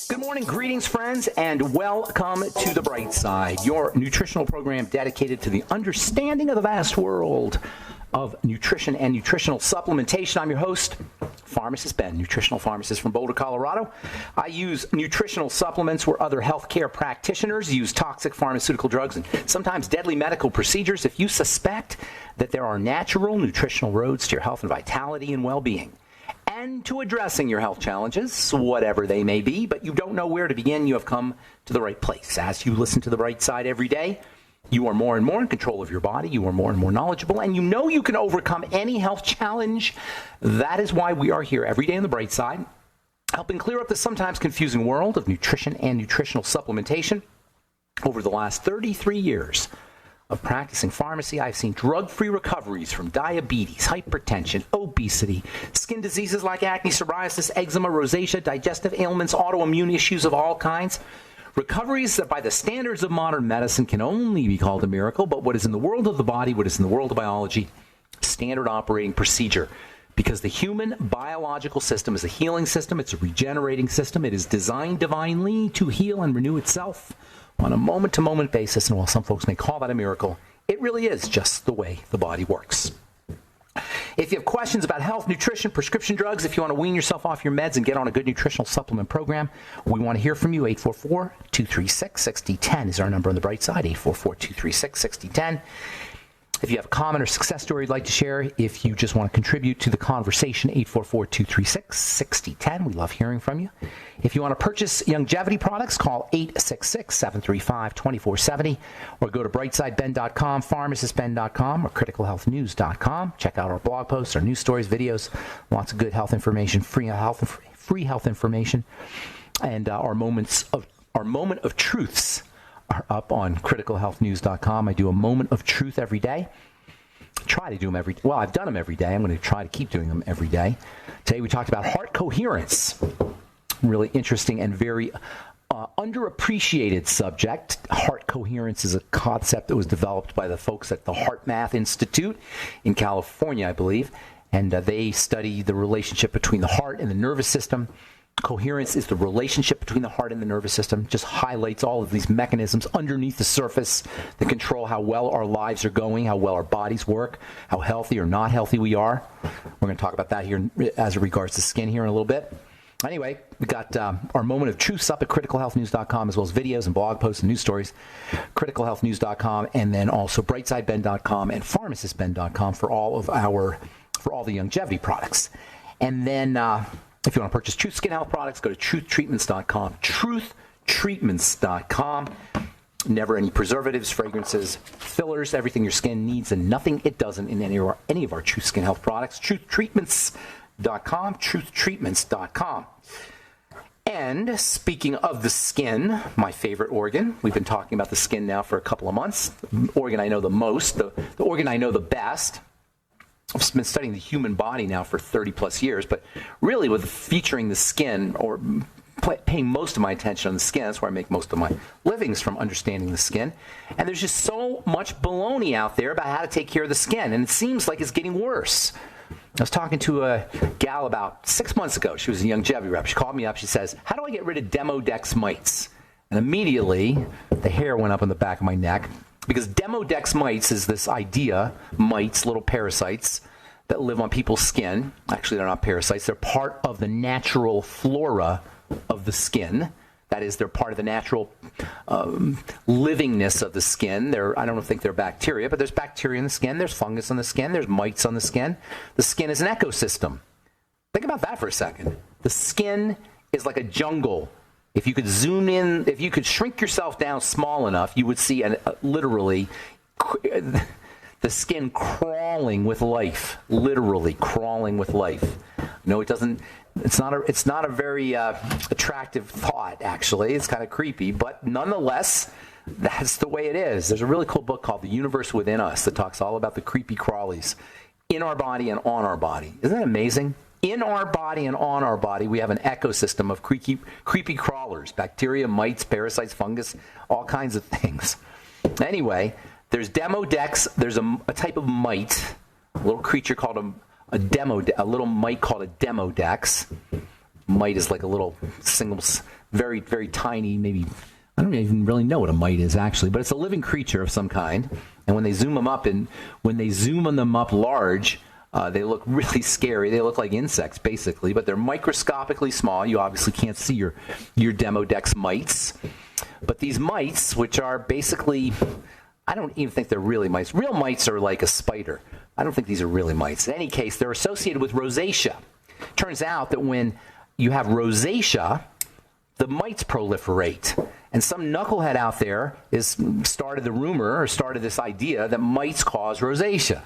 Good morning, greetings, friends, and welcome to The Bright Side, your nutritional program dedicated to the understanding of the vast world of nutrition and nutritional supplementation. I'm your host, Pharmacist Ben, nutritional pharmacist from Boulder, Colorado. I use nutritional supplements where other healthcare practitioners use toxic pharmaceutical drugs and sometimes deadly medical procedures. If you suspect that there are natural nutritional roads to your health and vitality and well-being, and to addressing your health challenges, whatever they may be, but you don't know where to begin, you have come to the right place. As you listen to The Bright Side every day, you are more and more in control of your body, you are more and more knowledgeable, and you know you can overcome any health challenge. That is why we are here every day on The Bright Side, helping clear up the sometimes confusing world of nutrition and nutritional supplementation. Over the last 33 years of practicing pharmacy, I've seen drug-free recoveries from diabetes, hypertension, obesity, skin diseases like acne, psoriasis, eczema, rosacea, digestive ailments, autoimmune issues of all kinds. Recoveries that by the standards of modern medicine can only be called a miracle, but what is in the world of the body, what is in the world of biology, standard operating procedure. Because the human biological system is a healing system, it's a regenerating system, it is designed divinely to heal and renew itself on a moment-to-moment basis, and while some folks may call that a miracle, it really is just the way the body works. If you have questions about health, nutrition, prescription drugs, if you want to wean yourself off your meds and get on a good nutritional supplement program, we want to hear from you. 844-236-6010 is our number on the bright side, 844-236-6010. If you have a comment or success story you'd like to share, if you just want to contribute to the conversation, 844-236-6010. We love hearing from you. If you want to purchase longevity products, call 866-735-2470 or go to brightsideben.com, pharmacistben.com, or criticalhealthnews.com. Check out our blog posts, our news stories, videos, lots of good health information, free health information, and our moment of truths are up on criticalhealthnews.com. I do a moment of truth every day. Try to do them I've done them every day. I'm going to try to keep doing them every day. Today we talked about heart coherence. Really interesting and very underappreciated subject. Heart coherence is a concept that was developed by the folks at the Heart Math Institute in California, I believe. And they study the relationship between the heart and the nervous system. Coherence is the relationship between the heart and the nervous system. Just highlights all of these mechanisms underneath the surface that control how well our lives are going, how well our bodies work, how healthy or not healthy we are. We're going to talk about that here as it regards to skin here in a little bit. Anyway, we got our moment of truth up at criticalhealthnews.com, as well as videos and blog posts and news stories. Criticalhealthnews.com, and then also brightsideben.com and pharmacistben.com for all the longevity products. And then if you want to purchase Truth Skin Health products, go to truthtreatments.com. Truthtreatments.com. Never any preservatives, fragrances, fillers, everything your skin needs and nothing it doesn't in any of our Truth Skin Health products. Truthtreatments.com. Truthtreatments.com. And speaking of the skin, my favorite organ, we've been talking about the skin now for a couple of months. The organ I know the most, the organ I know the best. I've been studying the human body now for 30 plus years, but really with featuring the skin or paying most of my attention on the skin. That's where I make most of my livings, from understanding the skin. And there's just so much baloney out there about how to take care of the skin, and it seems like it's getting worse. I was talking to a gal about 6 months ago. She was a longevity rep. She called me up. She says, "How do I get rid of Demodex mites?" And immediately the hair went up on the back of my neck. Because Demodex mites is this idea, mites, little parasites that live on people's skin. Actually, they're not parasites. They're part of the natural flora of the skin. That is, they're part of the natural livingness of the skin. I don't think they're bacteria, but there's bacteria in the skin. There's fungus on the skin. There's mites on the skin. The skin is an ecosystem. Think about that for a second. The skin is like a jungle. If you could zoom in, if you could shrink yourself down small enough, you would see literally the skin crawling with life, literally crawling with life. No, it doesn't. It's not a very attractive thought, actually. It's kind of creepy, but nonetheless, that's the way it is. There's a really cool book called The Universe Within Us that talks all about the creepy crawlies in our body and on our body. Isn't that amazing? In our body and on our body, we have an ecosystem of creepy crawlers, bacteria, mites, parasites, fungus, all kinds of things. Anyway, there's Demodex. There's a type of mite, a little creature called a little mite called a Demodex. Mite is like a little single, very, very tiny, maybe, I don't even really know what a mite is actually, but it's a living creature of some kind. And when they zoom them up large, they look really scary. They look like insects, basically, but they're microscopically small. You obviously can't see your Demodex mites. But these mites, which are basically, I don't even think they're really mites. Real mites are like a spider. I don't think these are really mites. In any case, they're associated with rosacea. Turns out that when you have rosacea, the mites proliferate. And some knucklehead out there started the rumor or started this idea that mites cause rosacea.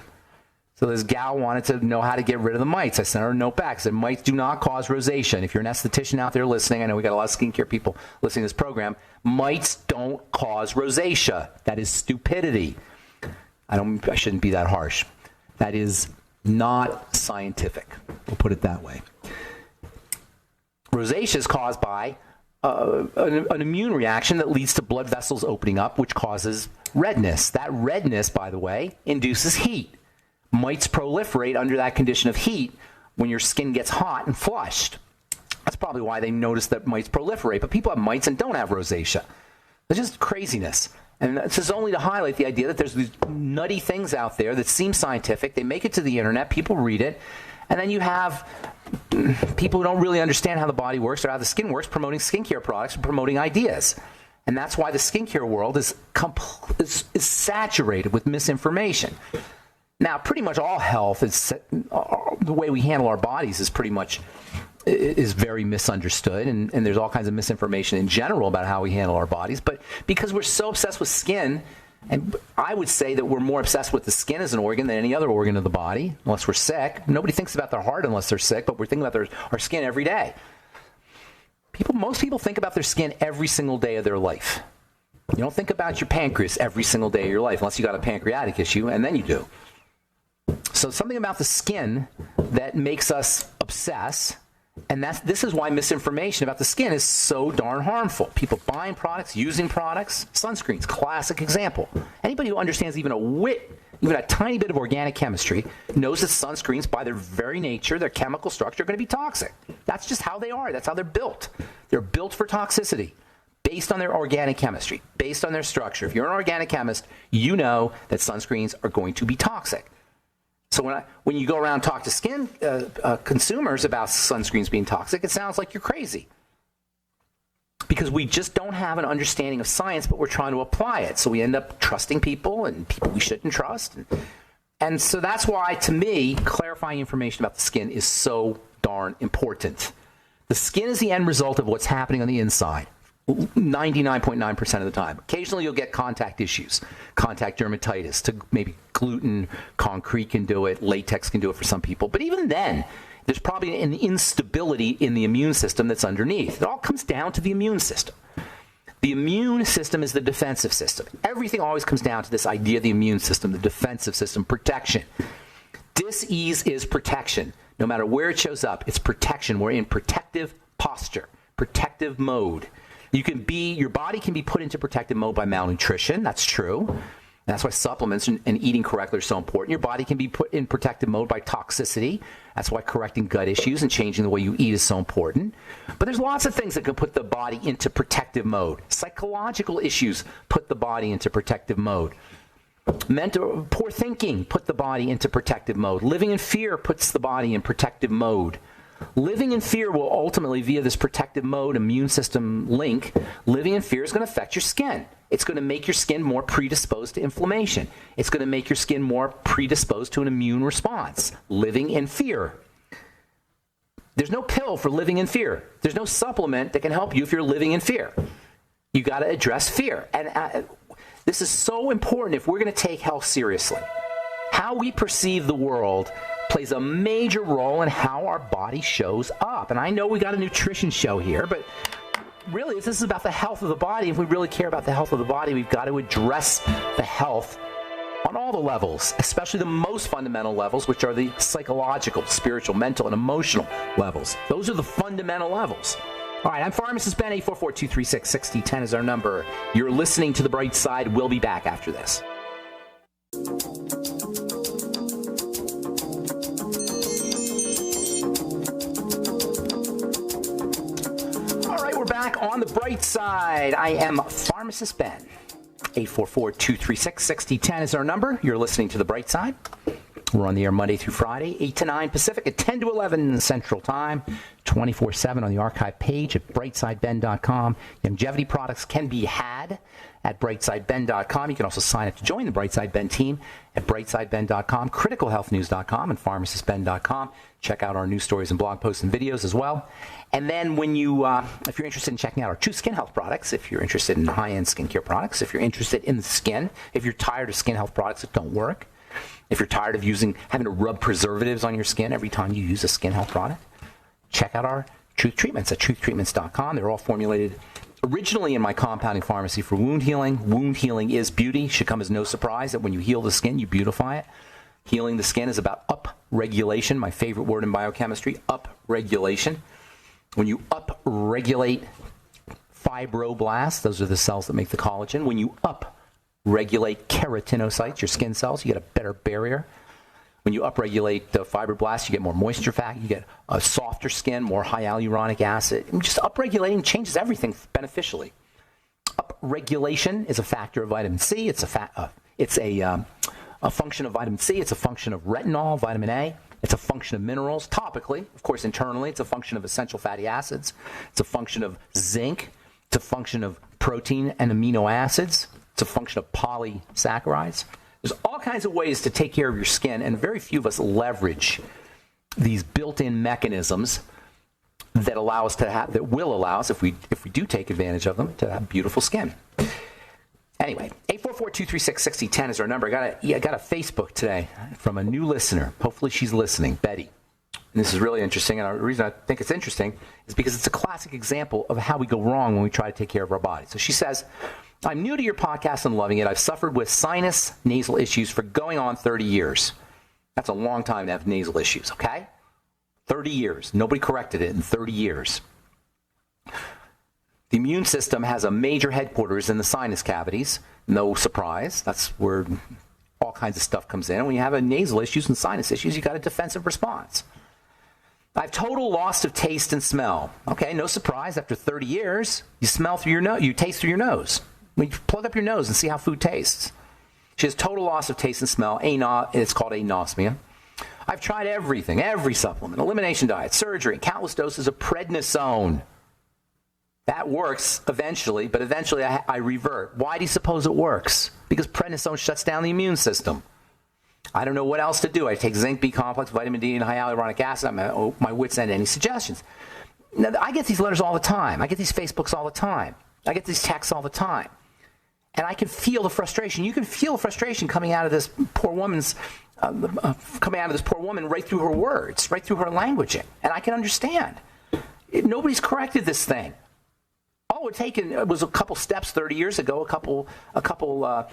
So this gal wanted to know how to get rid of the mites. I sent her a note back. I said, mites do not cause rosacea. And if you're an esthetician out there listening, I know we got a lot of skincare people listening to this program, mites don't cause rosacea. That is stupidity. I shouldn't be that harsh. That is not scientific. We'll put it that way. Rosacea is caused by an immune reaction that leads to blood vessels opening up, which causes redness. That redness, by the way, induces heat. Mites proliferate under that condition of heat when your skin gets hot and flushed. That's probably why they notice that mites proliferate. But people have mites and don't have rosacea. It's just craziness. And this is only to highlight the idea that there's these nutty things out there that seem scientific. They make it to the internet. People read it. And then you have people who don't really understand how the body works or how the skin works promoting skincare products and promoting ideas. And that's why the skincare world is saturated with misinformation. Now, pretty much all health is the way we handle our bodies is very misunderstood, and there's all kinds of misinformation in general about how we handle our bodies. But because we're so obsessed with skin, and I would say that we're more obsessed with the skin as an organ than any other organ of the body, unless we're sick. Nobody thinks about their heart unless they're sick, but we're thinking about our skin every day. Most people think about their skin every single day of their life. You don't think about your pancreas every single day of your life, unless you got a pancreatic issue, and then you do. So something about the skin that makes us obsess, and this is why misinformation about the skin is so darn harmful. People buying products, using products, sunscreens, classic example. Anybody who understands even a tiny bit of organic chemistry knows that sunscreens, by their very nature, their chemical structure, are going to be toxic. That's just how they are. That's how they're built. They're built for toxicity based on their organic chemistry, based on their structure. If you're an organic chemist, you know that sunscreens are going to be toxic. So when you go around and talk to skin consumers about sunscreens being toxic, it sounds like you're crazy. Because we just don't have an understanding of science, but we're trying to apply it. So we end up trusting people and people we shouldn't trust. And so that's why, to me, clarifying information about the skin is so darn important. The skin is the end result of what's happening on the inside. 99.9% of the time. Occasionally you'll get contact issues, contact dermatitis, to maybe gluten, concrete can do it, latex can do it for some people. But even then, there's probably an instability in the immune system that's underneath. It all comes down to the immune system. The immune system is the defensive system. Everything always comes down to this idea of the immune system, the defensive system, protection. Dis-ease is protection. No matter where it shows up, it's protection. We're in protective posture, protective mode. Your body can be put into protective mode by malnutrition. That's true. And that's why supplements and eating correctly are so important. Your body can be put in protective mode by toxicity. That's why correcting gut issues and changing the way you eat is so important. But there's lots of things that can put the body into protective mode. Psychological issues put the body into protective mode. Poor thinking put the body into protective mode. Living in fear puts the body in protective mode. Living in fear will ultimately, via this protective mode immune system link, living in fear is going to affect your skin. It's going to make your skin more predisposed to inflammation. It's going to make your skin more predisposed to an immune response. Living in fear. There's no pill for living in fear. There's no supplement that can help you if you're living in fear. You got to address fear. And this is so important if we're going to take health seriously. How we perceive the world plays a major role in how our body shows up. And I know we got a nutrition show here, but really this is about the health of the body. If we really care about the health of the body, we've got to address the health on all the levels, especially the most fundamental levels, which are the psychological, spiritual, mental, and emotional levels. Those are the fundamental levels. All right, I'm Pharmacist Ben. 844-236-6010 is our number. You're listening to The Bright Side. We'll be back after this. back on the bright side. I am Pharmacist Ben. 844-236-6010 is our number. You're listening to the bright side. We're on the air Monday through Friday, 8 to 9 Pacific, at 10 to 11 Central Time, 24/7 on the archive page at brightsideben.com. Longevity products can be had at brightsideben.com. You can also sign up to join the Brightside Ben team at brightsideben.com, criticalhealthnews.com, and pharmacistben.com. Check out our news stories and blog posts and videos as well. And then when you, if you're interested in checking out our true skin health products, if you're interested in high-end skincare products, if you're interested in the skin, if you're tired of skin health products that don't work, if you're tired of having to rub preservatives on your skin every time you use a skin health product, check out our Truth Treatments at truthtreatments.com. They're all formulated originally in my compounding pharmacy for wound healing. Wound healing is beauty. Should come as no surprise that when you heal the skin, you beautify it. Healing the skin is about up-regulation, my favorite word in biochemistry, up-regulation. When you up-regulate fibroblasts, those are the cells that make the collagen. When you up-regulate keratinocytes, your skin cells, you get a better barrier. When you upregulate the fibroblasts, you get more moisture fat, you get a softer skin, more high hyaluronic acid. And just upregulating changes everything beneficially. Upregulation is a factor of vitamin C. It's a function of vitamin C. It's a function of retinol, vitamin A. It's a function of minerals. Topically, of course, internally, it's a function of essential fatty acids. It's a function of zinc. It's a function of protein and amino acids. It's a function of polysaccharides. There's all kinds of ways to take care of your skin, and very few of us leverage these built-in mechanisms that allow us to have, that will allow us, if we do take advantage of them, to have beautiful skin. Anyway, 844-236-6010 is our number. I got a Facebook today from a new listener. Hopefully she's listening, Betty. And this is really interesting, and the reason I think it's interesting is because it's a classic example of how we go wrong when we try to take care of our body. So she says, I'm new to your podcast and loving it. I've suffered with sinus nasal issues for going on 30 years. That's a long time to have nasal issues, okay? 30 years. Nobody corrected it in 30 years. The immune system has a major headquarters in the sinus cavities. No surprise. That's where all kinds of stuff comes in. When you have a nasal issues and sinus issues, you got a defensive response. I have total loss of taste and smell. Okay, no surprise. After 30 years, you smell through your nose. You taste through your nose. You plug up your nose and see how food tastes. She has total loss of taste and smell. It's called anosmia. I've tried everything, every supplement, elimination diet, surgery, countless doses of prednisone. That works eventually, but eventually I revert. Why do you suppose it works? Because prednisone shuts down the immune system. I don't know what else to do. I take zinc, B complex, vitamin D, and high hyaluronic acid. I'm at my wit's end. Any suggestions? Now, I get these letters all the time. I get these Facebooks all the time. I get these texts all the time. And I can feel the frustration. You can feel frustration coming out of this poor woman's, right through her words, right through her languaging. And I can understand. Nobody's corrected this thing. All it taken was a couple steps 30 years ago, a couple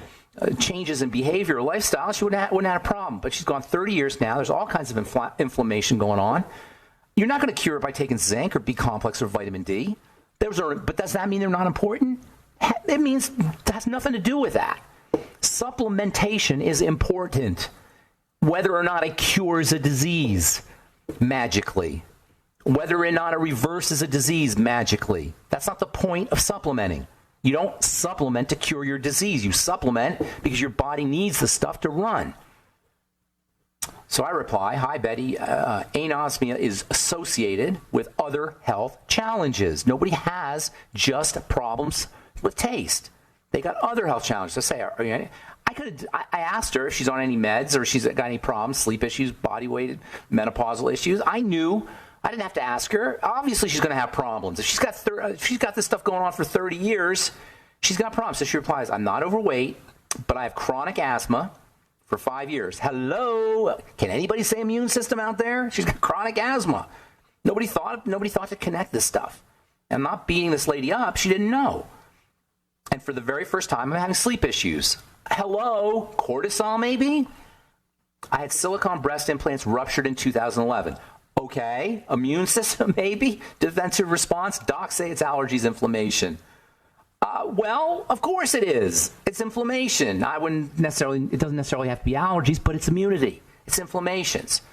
changes in behavior or lifestyle. She wouldn't have had a problem. But she's gone 30 years now. There's all kinds of inflammation going on. You're not going to cure it by taking zinc or B complex or vitamin D. But does that mean they're not important? It means it has nothing to do with that. Supplementation is important, whether or not it cures a disease magically, whether or not it reverses a disease magically. That's not the point of supplementing. You don't supplement to cure your disease. You supplement because your body needs the stuff to run. So I reply, hi, Betty, anosmia is associated with other health challenges. Nobody has just problems with taste. They got other health challenges. I say, I asked her if she's on any meds or she's got any problems, sleep issues, body weight, menopausal issues. I knew. I didn't have to ask her. Obviously, she's going to have problems. If she's got this stuff going on for 30 years, she's got problems. So she replies, I'm not overweight, but I have chronic asthma for 5 years. Hello? Can anybody say immune system out there? She's got chronic asthma. Nobody thought to connect this stuff. I'm not beating this lady up. She didn't know. And for the very first time, I'm having sleep issues. Hello? Cortisol, maybe? I had silicone breast implants ruptured in 2011. Okay. Immune system, maybe? Defensive response? Docs say it's allergies, inflammation. Well, of course it is. It's inflammation. It doesn't necessarily have to be allergies, but it's immunity. It's inflammations.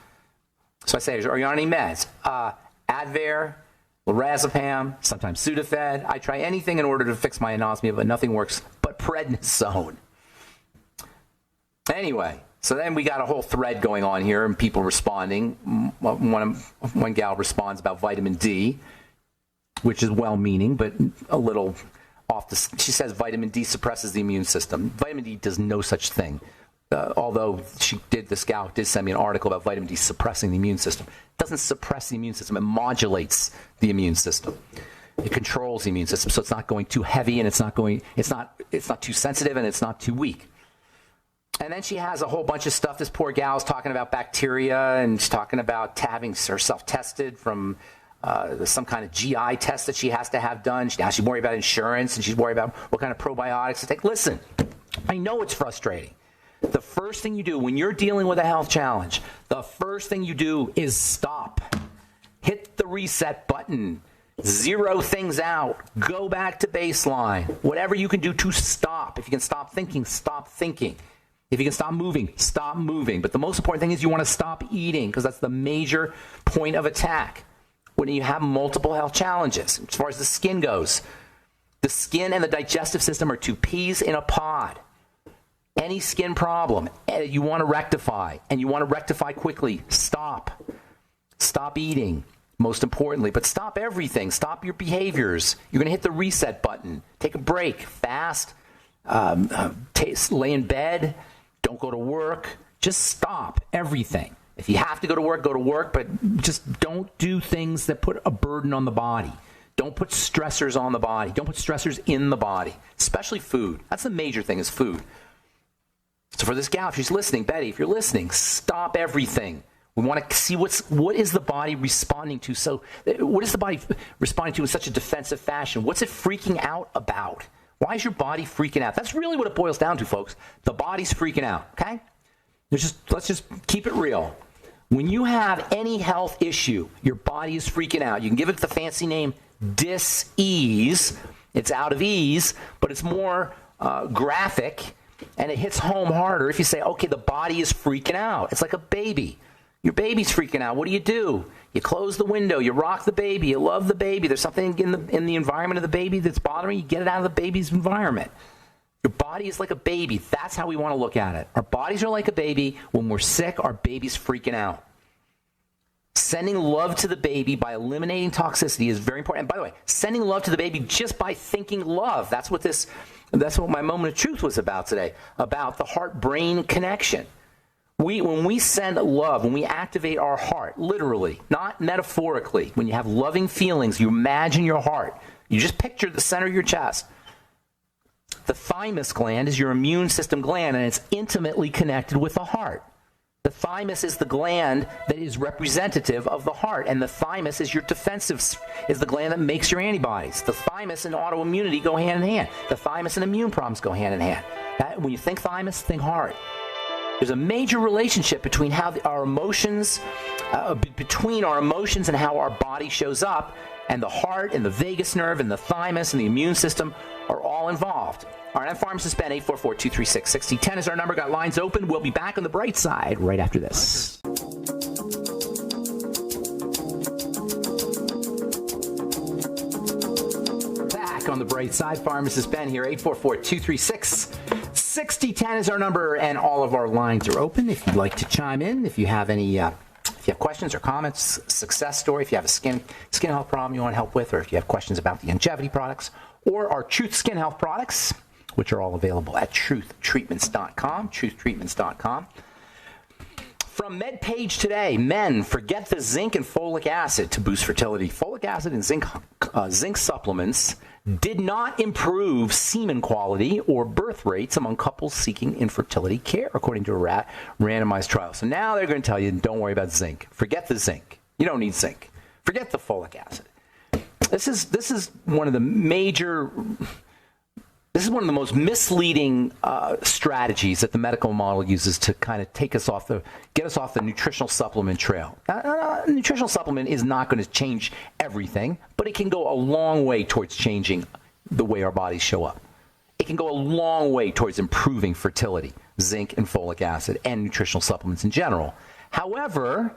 So I say, are you on any meds? Advair, lorazepam, sometimes Sudafed. I try anything in order to fix my anosmia, but nothing works but prednisone. Anyway, so then we got a whole thread going on here and people responding. One gal responds about vitamin D, which is well-meaning, but a little off the... She says vitamin D suppresses the immune system. Vitamin D does no such thing. Although this gal did send me an article about vitamin D suppressing the immune system. It doesn't suppress the immune system. It modulates the immune system. It controls the immune system, so it's not going too heavy, and it's not too sensitive, and it's not too weak. And then she has a whole bunch of stuff. This poor gal's talking about bacteria, and she's talking about having herself tested from some kind of GI test that she has to have done. Now she's worried about insurance, and she's worried about what kind of probiotics to take. Listen, I know it's frustrating. The first thing you do when you're dealing with a health challenge, the first thing you do is stop. Hit the reset button. Zero things out. Go back to baseline. Whatever you can do to stop. If you can stop thinking, stop thinking. If you can stop moving, stop moving. But the most important thing is you want to stop eating, because that's the major point of attack when you have multiple health challenges. As far as the skin goes, the skin and the digestive system are two peas in a pod. Any skin problem you want to rectify, and you want to rectify quickly, stop. Stop eating, most importantly. But stop everything. Stop your behaviors. You're going to hit the reset button. Take a break. Fast. Lay in bed. Don't go to work. Just stop everything. If you have to go to work, but just don't do things that put a burden on the body. Don't put stressors on the body. Don't put stressors in the body, especially food. That's the major thing, is food. So for this gal, if she's listening, Betty, if you're listening, stop everything. We want to see what is the body responding to. So what is the body responding to in such a defensive fashion? What's it freaking out about? Why is your body freaking out? That's really what it boils down to, folks. The body's freaking out, okay? Let's just keep it real. When you have any health issue, your body is freaking out. You can give it the fancy name dis-ease. It's out of ease, but it's more graphic, and it hits home harder if you say, okay, the body is freaking out. It's like a baby. Your baby's freaking out. What do? You close the window. You rock the baby. You love the baby. There's something in the environment of the baby that's bothering you. Get it out of the baby's environment. Your body is like a baby. That's how we want to look at it. Our bodies are like a baby. When we're sick, our baby's freaking out. Sending love to the baby by eliminating toxicity is very important. And by the way, sending love to the baby just by thinking love. That's what my moment of truth was about today, about the heart-brain connection. When we send love, when we activate our heart, literally, not metaphorically, when you have loving feelings, you imagine your heart. You just picture the center of your chest. The thymus gland is your immune system gland, and it's intimately connected with the heart. The thymus is the gland that is representative of the heart, and the thymus is your is the gland that makes your antibodies. The thymus and autoimmunity go hand in hand. The thymus and immune problems go hand in hand. When you think thymus, think heart. There's a major relationship between how our emotions, between our emotions and how our body shows up, and the heart and the vagus nerve and the thymus and the immune system are all involved. All right, I'm Pharmacist Ben. 844-236-6010 is our number. Got lines open. We'll be back on the bright side right after this. Back on the bright side, Pharmacist Ben here. 844-236-6010 is our number, and all of our lines are open. If you'd like to chime in, if you have any, if you have questions or comments, success story, if you have a skin health problem you want help with, or if you have questions about the longevity products or our Truth Skin Health products, which are all available at truthtreatments.com, truthtreatments.com. From MedPage today, men, forget the zinc and folic acid to boost fertility. Folic acid and zinc supplements did not improve semen quality or birth rates among couples seeking infertility care, according to a randomized trial. So now they're going to tell you, don't worry about zinc. Forget the zinc. You don't need zinc. Forget the folic acid. This is one of the major... This is one of the most misleading strategies that the medical model uses to kind of get us off the nutritional supplement trail. Nutritional supplement is not going to change everything, but it can go a long way towards changing the way our bodies show up. It can go a long way towards improving fertility, zinc and folic acid, and nutritional supplements in general. However,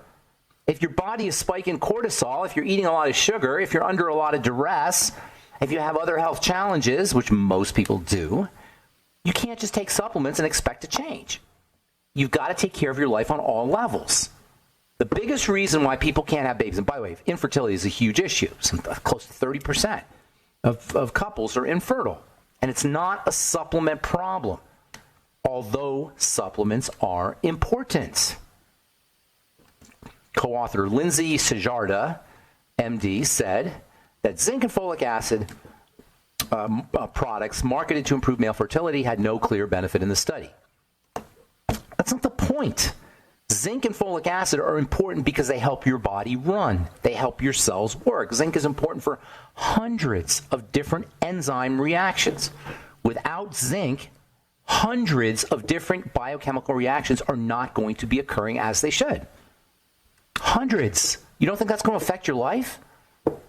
If your body is spiking cortisol, if you're eating a lot of sugar, if you're under a lot of duress, if you have other health challenges, which most people do, you can't just take supplements and expect to change. You've got to take care of your life on all levels. The biggest reason why people can't have babies, and by the way, infertility is a huge issue. Close to 30% of couples are infertile. And it's not a supplement problem, although supplements are important. Co-author Lindsay Sejarda, MD, said that zinc and folic acid products marketed to improve male fertility had no clear benefit in the study. That's not the point. Zinc and folic acid are important because they help your body run. They help your cells work. Zinc is important for hundreds of different enzyme reactions. Without zinc, hundreds of different biochemical reactions are not going to be occurring as they should. Hundreds. You don't think that's going to affect your life?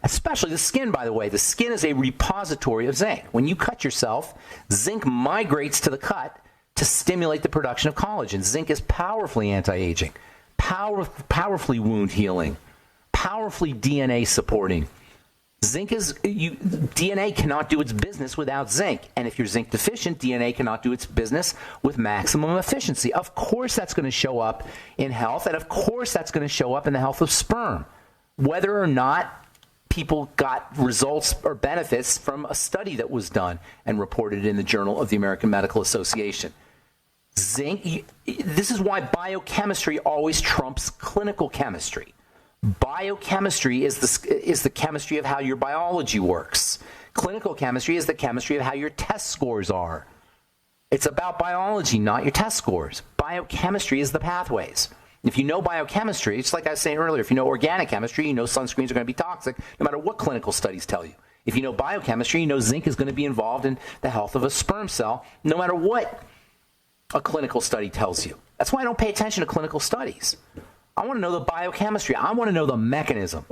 Especially the skin, by the way. The skin is a repository of zinc. When you cut yourself, zinc migrates to the cut to stimulate the production of collagen. Zinc is powerfully anti-aging, powerfully wound healing, powerfully DNA supporting. DNA cannot do its business without zinc. And if you're zinc deficient, DNA cannot do its business with maximum efficiency. Of course that's going to show up in health, and of course that's going to show up in the health of sperm. Whether or not people got results or benefits from a study that was done and reported in the Journal of the American Medical Association. Zinc, this is why biochemistry always trumps clinical chemistry. Biochemistry is the chemistry of how your biology works. Clinical chemistry is the chemistry of how your test scores are. It's about biology, not your test scores. Biochemistry is the pathways. If you know biochemistry, it's like I was saying earlier, if you know organic chemistry, you know sunscreens are going to be toxic no matter what clinical studies tell you. If you know biochemistry, you know zinc is going to be involved in the health of a sperm cell no matter what a clinical study tells you. That's why I don't pay attention to clinical studies. I want to know the biochemistry. I want to know the mechanism.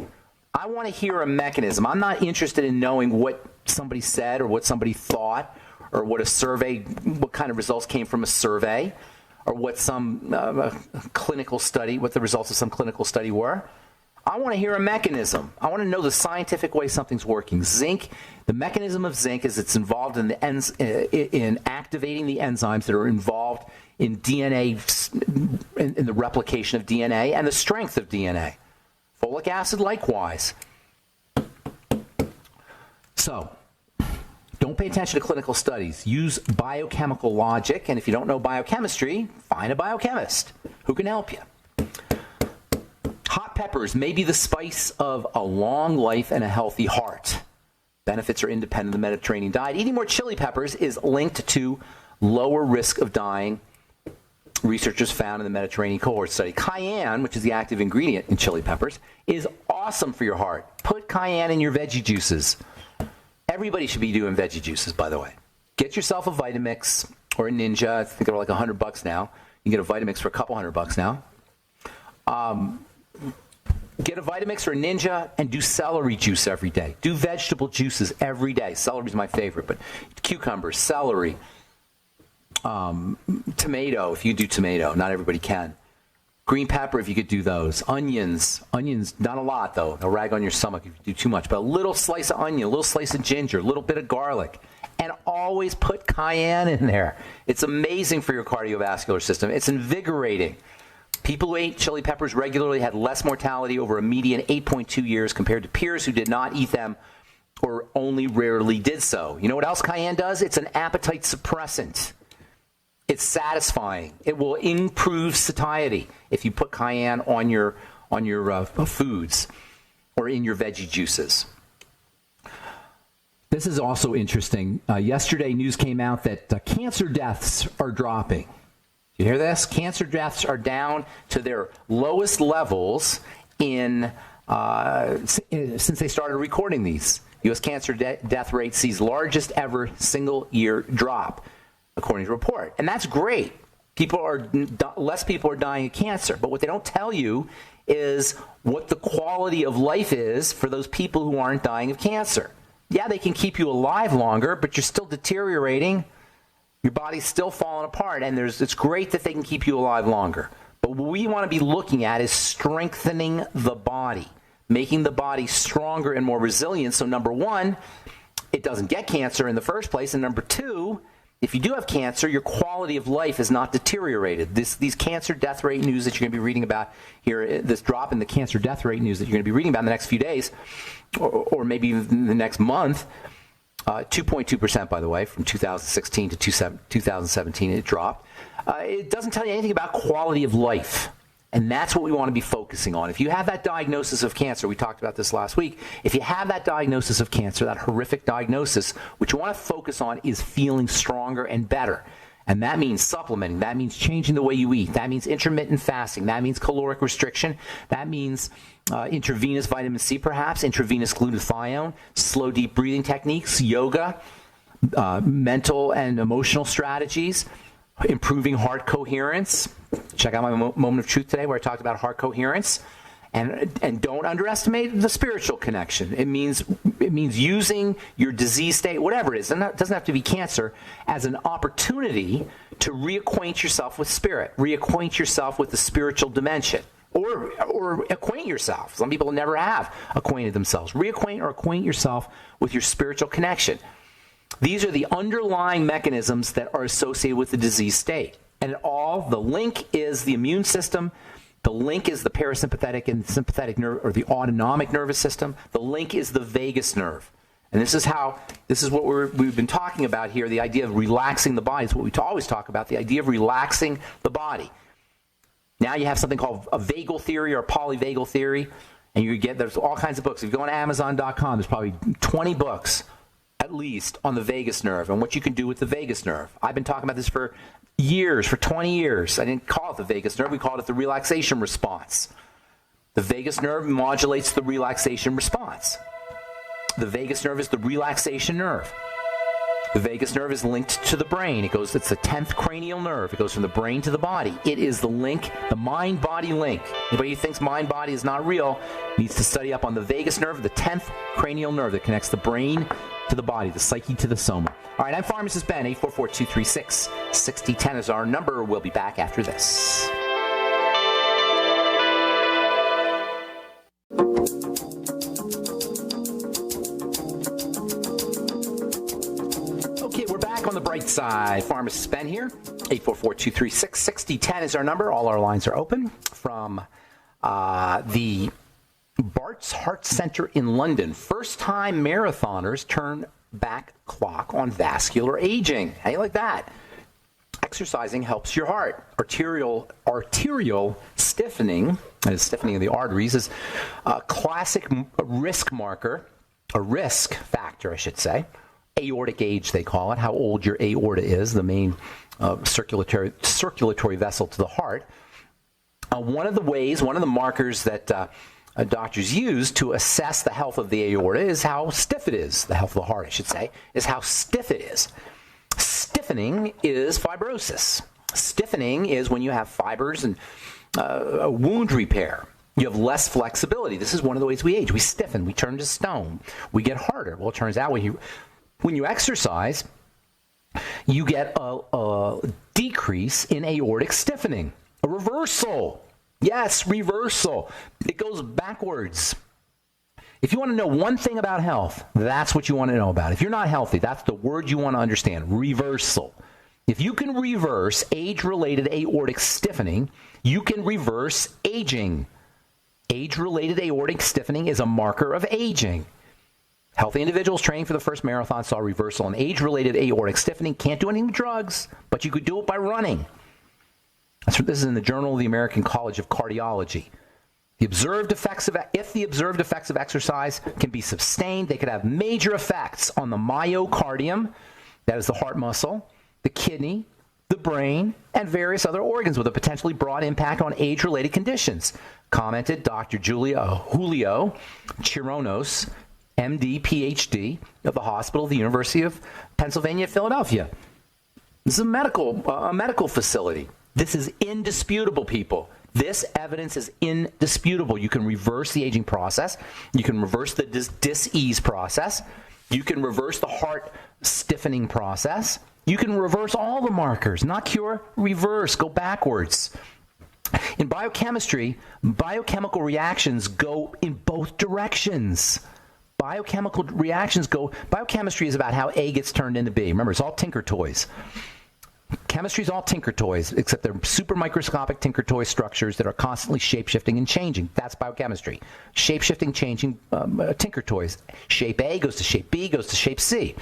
I want to hear a mechanism. I'm not interested in knowing what somebody said or what somebody thought or what kind of results came from a survey or what some clinical study, what the results of some clinical study were. I want to hear a mechanism. I want to know the scientific way something's working. Zinc, the mechanism of zinc is it's involved in in activating the enzymes that are involved in DNA, in the replication of DNA and the strength of DNA. Folic acid likewise. So, don't pay attention to clinical studies. Use biochemical logic, and if you don't know biochemistry, find a biochemist who can help you. Hot peppers may be the spice of a long life and a healthy heart. Benefits are independent of the Mediterranean diet. Eating more chili peppers is linked to lower risk of dying, researchers found in the Mediterranean cohort study. Cayenne, which is the active ingredient in chili peppers, is awesome for your heart. Put cayenne in your veggie juices. Everybody should be doing veggie juices, by the way. Get yourself a Vitamix or a Ninja. I think they're like $100 now. You can get a Vitamix for a couple $100 now. Get a Vitamix or a Ninja and do celery juice every day. Do vegetable juices every day. Celery is my favorite, but cucumber, celery, tomato, if you do tomato. Not everybody can. Green pepper, if you could do those. Onions, not a lot, though. They'll rag on your stomach if you do too much. But a little slice of onion, a little slice of ginger, a little bit of garlic. And always put cayenne in there. It's amazing for your cardiovascular system. It's invigorating. People who ate chili peppers regularly had less mortality over a median 8.2 years compared to peers who did not eat them or only rarely did so. You know what else cayenne does? It's an appetite suppressant. It's satisfying. It will improve satiety if you put cayenne on your foods or in your veggie juices. This is also interesting. Yesterday, news came out that cancer deaths are dropping. You hear this? Cancer deaths are down to their lowest levels since they started recording these. U.S. cancer death rate sees largest ever single-year drop, according to a report. And that's great. Less people are dying of cancer. But what they don't tell you is what the quality of life is for those people who aren't dying of cancer. Yeah, they can keep you alive longer, but you're still deteriorating. Your body's still falling apart, and it's great that they can keep you alive longer. But what we want to be looking at is strengthening the body, making the body stronger and more resilient. So number one, it doesn't get cancer in the first place. And number two, if you do have cancer, your quality of life is not deteriorated. These cancer death rate news that you're going to be reading about here, this drop in the cancer death rate news that you're going to be reading about in the next few days, or maybe even the next month, 2.2%, by the way, from 2016 to 2017, it dropped. It doesn't tell you anything about quality of life. And that's what we want to be focusing on. If you have that diagnosis of cancer, we talked about this last week, if you have that diagnosis of cancer, that horrific diagnosis, what you want to focus on is feeling stronger and better. And that means supplementing. That means changing the way you eat. That means intermittent fasting. That means caloric restriction. That means intravenous vitamin C, perhaps, intravenous glutathione, slow, deep breathing techniques, yoga, mental and emotional strategies, improving heart coherence. Check out my moment of truth today where I talked about heart coherence. And don't underestimate the spiritual connection. It means using your disease state, whatever it is, and that doesn't have to be cancer, as an opportunity to reacquaint yourself with spirit, reacquaint yourself with the spiritual dimension, or acquaint yourself. Some people never have acquainted themselves. Reacquaint or acquaint yourself with your spiritual connection. These are the underlying mechanisms that are associated with the disease state. And the link is the immune system. The link is the parasympathetic and sympathetic nerve, or the autonomic nervous system. The link is the vagus nerve. And this is what we've been talking about here, the idea of relaxing the body. It's what we always talk about, the idea of relaxing the body. Now you have something called a vagal theory or polyvagal theory, and there's all kinds of books. If you go on Amazon.com, there's probably 20 books at least on the vagus nerve and what you can do with the vagus nerve. I've been talking about this for years, for 20 years. I didn't call it the vagus nerve. We called it the relaxation response. The vagus nerve modulates the relaxation response. The vagus nerve is the relaxation nerve. The vagus nerve is linked to the brain. It's the 10th cranial nerve. It goes from the brain to the body. It is the link, the mind-body link. Anybody who thinks mind-body is not real needs to study up on the vagus nerve, the 10th cranial nerve that connects the brain to the body, the psyche to the soma. All right, I'm Pharmacist Ben. 844-236-6010 is our number. We'll be back after this. Okay, we're back on the bright side. Pharmacist Ben here. 844-236-6010 is our number. All our lines are open from the Bart's Heart Center in London. First-time marathoners turn back clock on vascular aging. How do you like that? Exercising helps your heart. Arterial stiffening, that is stiffening of the arteries, is a classic risk marker, a risk factor, I should say. Aortic age, they call it, how old your aorta is, the main circulatory vessel to the heart. One of the markers that doctors use to assess the health of the aorta is how stiff it is. The health of the heart, I should say, is how stiff it is. Stiffening is fibrosis. Stiffening is when you have fibers and a wound repair. You have less flexibility. This is one of the ways we age. We stiffen. We turn to stone. We get harder. Well, it turns out when you exercise, you get a decrease in aortic stiffening, a reversal. Yes, reversal. It goes backwards. If you want to know one thing about health, that's what you want to know about. If you're not healthy, that's the word you want to understand, reversal. If you can reverse age-related aortic stiffening, you can reverse aging. Age-related aortic stiffening is a marker of aging. Healthy individuals training for the first marathon saw reversal in age-related aortic stiffening. Can't do anything with drugs, but you could do it by running. This is in the Journal of the American College of Cardiology. If the observed effects of exercise can be sustained, they could have major effects on the myocardium, that is the heart muscle, the kidney, the brain, and various other organs with a potentially broad impact on age-related conditions, commented Dr. Julio Chironos, MD, PhD, of the hospital of the University of Pennsylvania, Philadelphia. This is a medical facility. This is indisputable, people. This evidence is indisputable. You can reverse the aging process. You can reverse the dis-ease process. You can reverse the heart stiffening process. You can reverse all the markers. Not cure, reverse, go backwards. In biochemistry, biochemical reactions go in both directions. Biochemistry is about how A gets turned into B. Remember, it's all tinker toys. Chemistry is all tinker toys, except they're super microscopic tinker toy structures that are constantly shape-shifting and changing. That's biochemistry. Shape-shifting, changing tinker toys. Shape A goes to shape B, goes to shape C.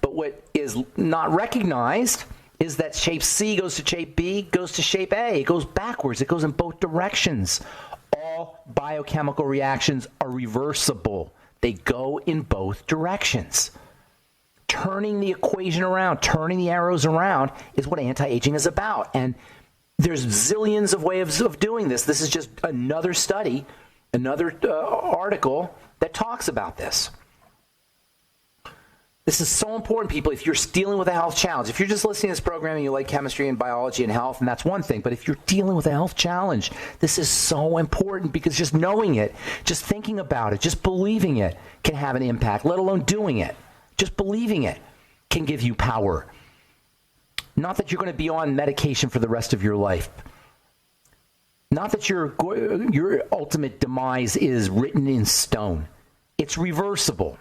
But what is not recognized is that shape C goes to shape B, goes to shape A. It goes backwards. It goes in both directions. All biochemical reactions are reversible. They go in both directions. Turning the equation around, turning the arrows around is what anti-aging is about. And there's zillions of ways of doing this. This is just another study, another article that talks about this. This is so important, people. If you're dealing with a health challenge, if you're just listening to this program and you like chemistry and biology and health, and that's one thing. But if you're dealing with a health challenge, this is so important, because just knowing it, just thinking about it, just believing it can have an impact, let alone doing it. Just believing it can give you power. Not that you're going to be on medication for the rest of your life. Not that your ultimate demise is written in stone. It's reversible.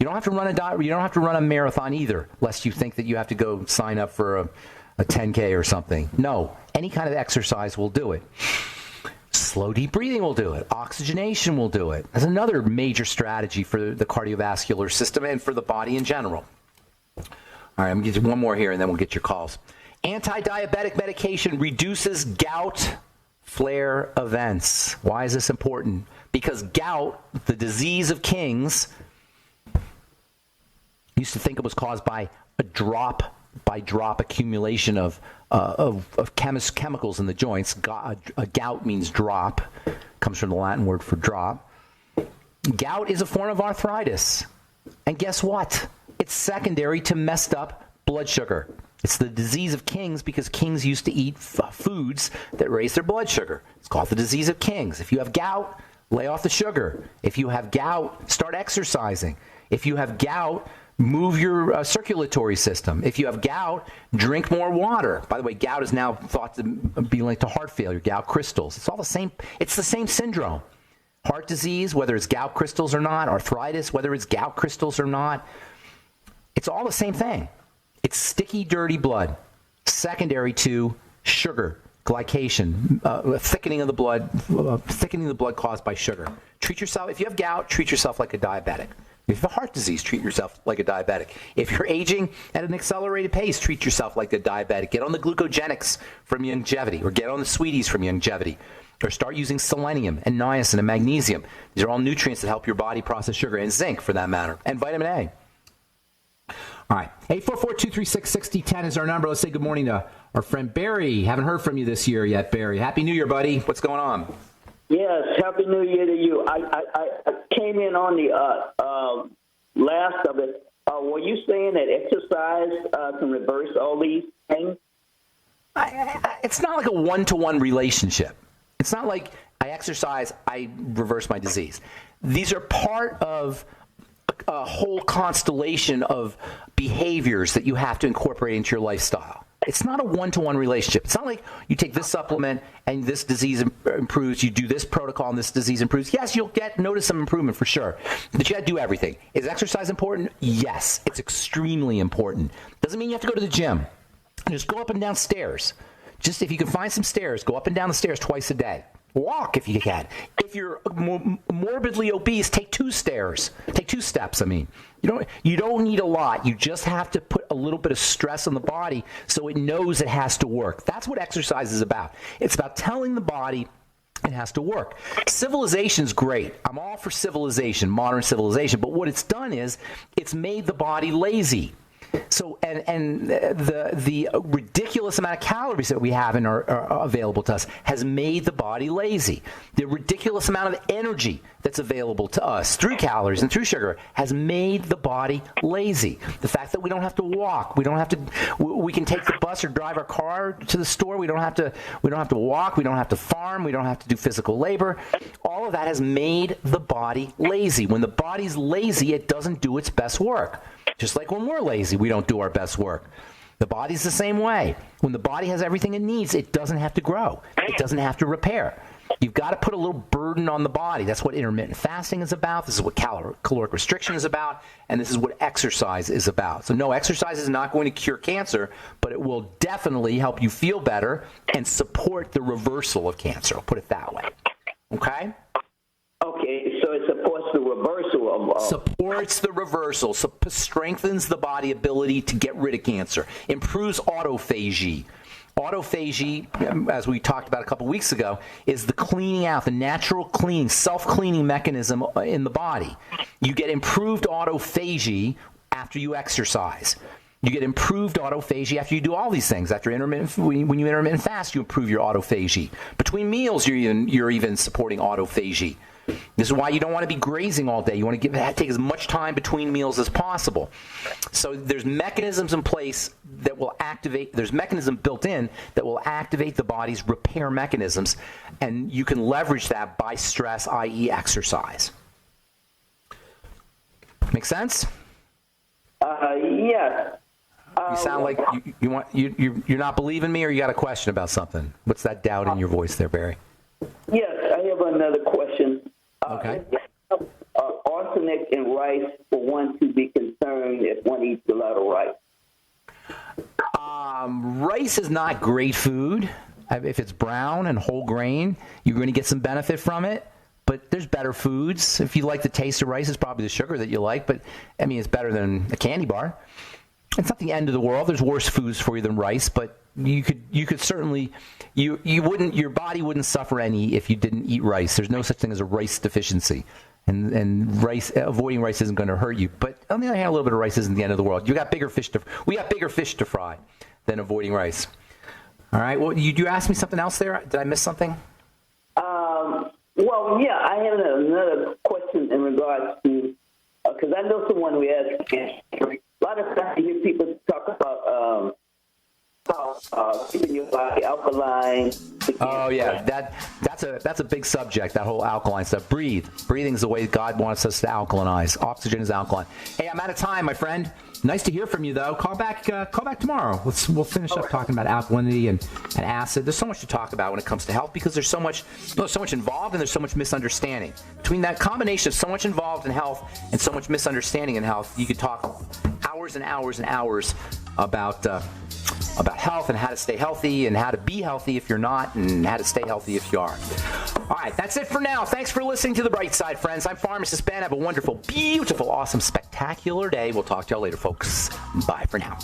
You don't have to run you don't have to run a marathon either, lest you think that you have to go sign up for a 10K or something. No, any kind of exercise will do it. Slow, deep breathing will do it. Oxygenation will do it. That's another major strategy for the cardiovascular system and for the body in general. All right, I'm going to get one more here, and then we'll get your calls. Anti-diabetic medication reduces gout flare events. Why is this important? Because gout, the disease of kings, used to think it was caused by a drop accumulation of chemicals in the joints. Gout means drop, comes from the Latin word for drop. Gout is a form of arthritis. And guess what? It's secondary to messed up blood sugar. It's the disease of kings because kings used to eat foods that raise their blood sugar. It's called the disease of kings. If you have gout, lay off the sugar. If you have gout, start exercising. If you have gout, move your circulatory system. If you have gout, drink more water. By the way, gout is now thought to be linked to heart failure, gout crystals. It's all the same. It's the same syndrome. Heart disease, whether it's gout crystals or not, arthritis, whether it's gout crystals or not, it's all the same thing. It's sticky, dirty blood, secondary to sugar, glycation, thickening of the blood caused by sugar. Treat yourself, if you have gout, treat yourself like a diabetic. If you have heart disease, treat yourself like a diabetic. If you're aging at an accelerated pace, treat yourself like a diabetic. Get on the glucogenics from Youngevity, or get on the sweeties from Youngevity, or start using selenium and niacin and magnesium. These are all nutrients that help your body process sugar, and zinc for that matter, and vitamin A. All right, 844-236-6010 is our number. Let's say good morning to our friend Barry. Haven't heard from you this year yet, Barry. Happy New Year, buddy. What's going on? Yes, Happy New Year to you. I came in on the last of it. Were you saying that exercise can reverse all these things? It's not like a one-to-one relationship. It's not like I exercise, I reverse my disease. These are part of a whole constellation of behaviors that you have to incorporate into your lifestyle. It's not a one-to-one relationship. It's not like you take this supplement and this disease improves, you do this protocol and this disease improves. Yes, you'll notice some improvement for sure, but you got to do everything. Is exercise important? Yes, it's extremely important. Doesn't mean you have to go to the gym. Just go up and down stairs. Just if you can find some stairs, go up and down the stairs twice a day. Walk if you can. If you're morbidly obese, take 2 stairs. Take 2 steps, I mean. You don't need a lot. You just have to put a little bit of stress on the body so it knows it has to work. That's what exercise is about. It's about telling the body it has to work. Civilization's great. I'm all for civilization, modern civilization. But what it's done is it's made the body lazy. So, and the ridiculous amount of calories that we have and are available to us has made the body lazy. The ridiculous amount of energy that's available to us through calories and through sugar has made the body lazy. The fact that we don't have to walk, we can take the bus or drive our car to the store. We don't have to walk. We don't have to farm. We don't have to do physical labor. All of that has made the body lazy. When the body's lazy, it doesn't do its best work. Just like when we're lazy, we don't do our best work. The body's the same way. When the body has everything it needs, it doesn't have to grow. It doesn't have to repair. You've got to put a little burden on the body. That's what intermittent fasting is about. This is what caloric restriction is about. And this is what exercise is about. So no, exercise is not going to cure cancer, but it will definitely help you feel better and support the reversal of cancer. I'll put it that way. Okay? Okay, so it supports the reversal of... Supports the reversal, strengthens the body ability to get rid of cancer, improves autophagy. Autophagy, as we talked about a couple weeks ago, is the cleaning out, the natural cleaning, self-cleaning mechanism in the body. You get improved autophagy after you exercise. You get improved autophagy after you do all these things. After when you intermittent fast, you improve your autophagy. Between meals, you're even supporting autophagy. This is why you don't want to be grazing all day. You want to take as much time between meals as possible. So there's mechanisms in place that will activate, there's mechanism built in that will activate the body's repair mechanisms, and you can leverage that by stress, i.e. exercise. Make sense? Yes. You sound like you're not believing me, or you got a question about something. What's that doubt in your voice there, Barry? Yes, I have another question. Okay. Arsenic in rice for one to be concerned if one eats a lot of rice? Rice is not great food. If it's brown and whole grain, you're going to get some benefit from it. But there's better foods. If you like the taste of rice, it's probably the sugar that you like. But, I mean, it's better than a candy bar. It's not the end of the world. There's worse foods for you than rice, but you could certainly your body wouldn't suffer any if you didn't eat rice. There's no such thing as a rice deficiency, and avoiding rice isn't going to hurt you. But on the other hand, a little bit of rice isn't the end of the world. We got bigger fish to fry than avoiding rice. All right. Well, you asked me something else there. Did I miss something? Well, yeah, I have another question in regards to because I know someone who has cancer. A lot of times you hear people talk about keeping your body alkaline. Oh yeah, that's a big subject. That whole alkaline stuff. Breathing is the way God wants us to alkalinize. Oxygen is alkaline. Hey, I'm out of time, my friend. Nice to hear from you, though. Call back tomorrow. We'll finish up talking about alkalinity and acid. There's so much to talk about when it comes to health because there's so much involved and there's so much misunderstanding. Between that combination of so much involved in health and so much misunderstanding in health, you could talk hours and hours and hours about health and how to stay healthy and how to be healthy if you're not and how to stay healthy if you are. All right, that's it for now. Thanks for listening to The Bright Side, friends. I'm Pharmacist Ben. Have a wonderful, beautiful, awesome, spectacular day. We'll talk to y'all later, folks. Bye for now.